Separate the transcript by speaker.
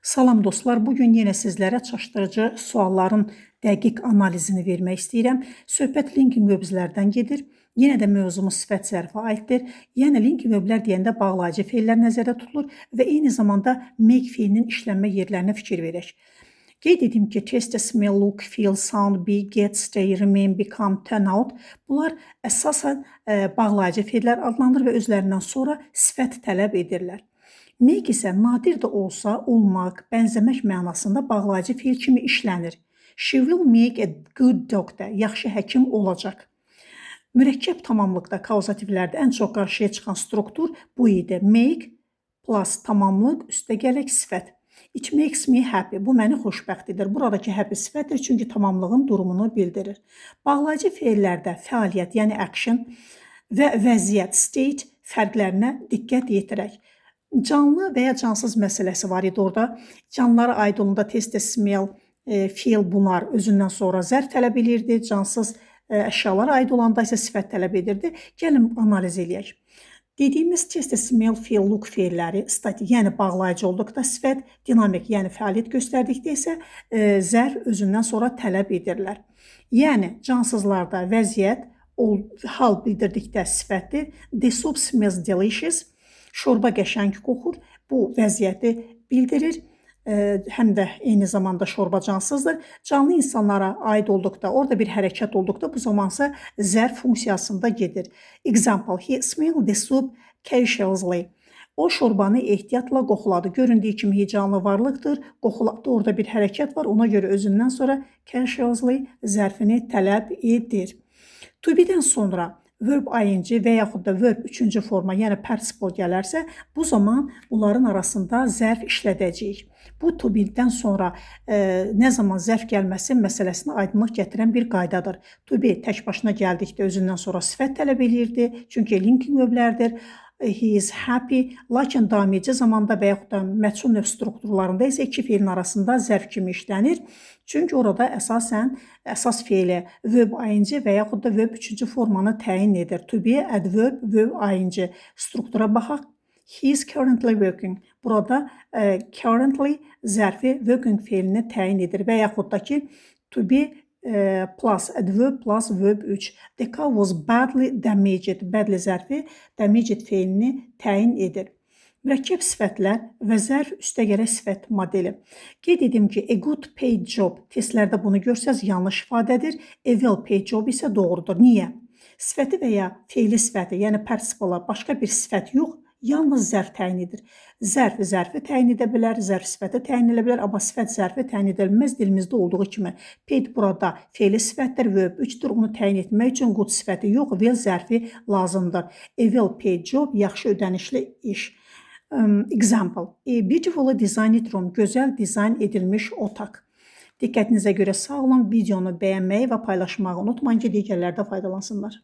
Speaker 1: Salam dostlar, bugün yenə sizlərə çaşdırıcı sualların dəqiq analizini vermək istəyirəm. Söhbət linking verbslərdən gedir. Yenə də mövzumuz sifət zərfə aiddir. Yəni linking verblər deyəndə bağlayıcı feillər nəzərdə tutulur və eyni zamanda make feilinin işlənmə yerlərinə fikir verək. Qeyd edim ki, taste, smell, look, feel, sound, be, get, stay, remain, become, turn out bunlar əsasən bağlayıcı feillər adlanır və özlərindən sonra sifət tələb edirlər. Make isə nadir də olsa olmaq, bənzəmək mənasında bağlayıcı feil kimi işlənir. She will make a good doctor. Yaxşı həkim olacaq. Mürəkkəb tamamlıqda, kauzativlərdə ən çox qarşıya çıxan struktur bu idi. Make plus tamamlıq üstə gələk sifət. It makes me happy. Bu məni xoşbəxt edir. Buradakı happy sifətdir, çünki tamamlığın durumunu bildirir. Bağlayıcı feillərdə fəaliyyət, yəni action və vəziyyət, state fərqlərinə diqqət yetirək. Canlı və ya cansız məsələsi var idi orada. Canlılara aid olanda taste, smell, feel bunlar özündən sonra zərf tələb edirdi. Cansız əşyalara aid olanda isə sifət tələb edirdi. Gəlin analiz eləyək. Dediyimiz taste, smell, feel, look feilləri statik, yəni bağlayıcı olduqda sifət, dinamik, yəni fəaliyyət göstərdikdə isə zərf özündən sonra tələb edirlər. Yəni cansızlarda vəziyyət, hal bildirdikdə sifətdir. The soup smells delicious. Şorba qəşəng qoxur. Bu vəziyyəti bildirir. Həm də eyni zamanda şorba cansızdır. Canlı insanlara aid olduqda, orada bir hərəkət olduqda bu zamansa zərf funksiyasında gedir. Example, he smelled the soup cautiously. O şorbanı ehtiyatla qoxuladı. Göründüyü kimi heyecanlı varlıqdır. Qoxuladı, orada bir hərəkət var. Ona görə özündən sonra cautiously zərfini tələb edir. To be-dən sonra verb ing və yaxud da verb üçüncü forma, yəni participle gələrsə, bu zaman bunların arasında zərf işlədəcəyik. Bu to be-dən sonra nə zaman zərf gəlməsi məsələsinə aydınlıq gətirən bir qaydadır. To be tək başına gəldikdə özündən sonra sifət tələb edirdi, çünki linking verblərdir. He is happy. Lakin daimici zamanda və yaxud da məchul növ strukturlarında isə iki feilin arasında zərf kimi işlənir. Çünki orada əsas feili verb ing və yaxud da verb üçüncü formanı təyin edir. To be, adverb, verb ing. Struktura baxaq. He is currently working. Burada currently zərfi working feilini təyin edir və yaxud da ki to be plus adverb plus verb 3. The car was badly damaged. Badly zərfi damaged feilini təyin edir. Mürəkkəb sifətlər və zərf üstəgələk sifət modeli. Qeyd edim ki, a good paid job testlərdə bunu görsəz yanlış ifadədir. A well paid job isə doğrudur. Niyə? Sifəti və ya feili sifəti, yəni participle başqa bir sifət yox, yalnız zərf təyin edir. Zərf zərfi təyin edə bilər, zərf sifəti təyin edə bilər, amma sifət zərfi təyin edilməz dilimizdə olduğu kimi. Paid burada feili sifətdir, verb 3-dür. Onu təyin etmək üçün good sifəti yox, well zərfi lazımdır. A well paid job, yaxşı ödənişli iş. Example, a beautifully designed room, gözəl dizayn edilmiş otaq. Diqqətinizə görə sağ olun, videonu bəyənməyi və paylaşmağı unutmayın ki, digərləri də faydalansınlar.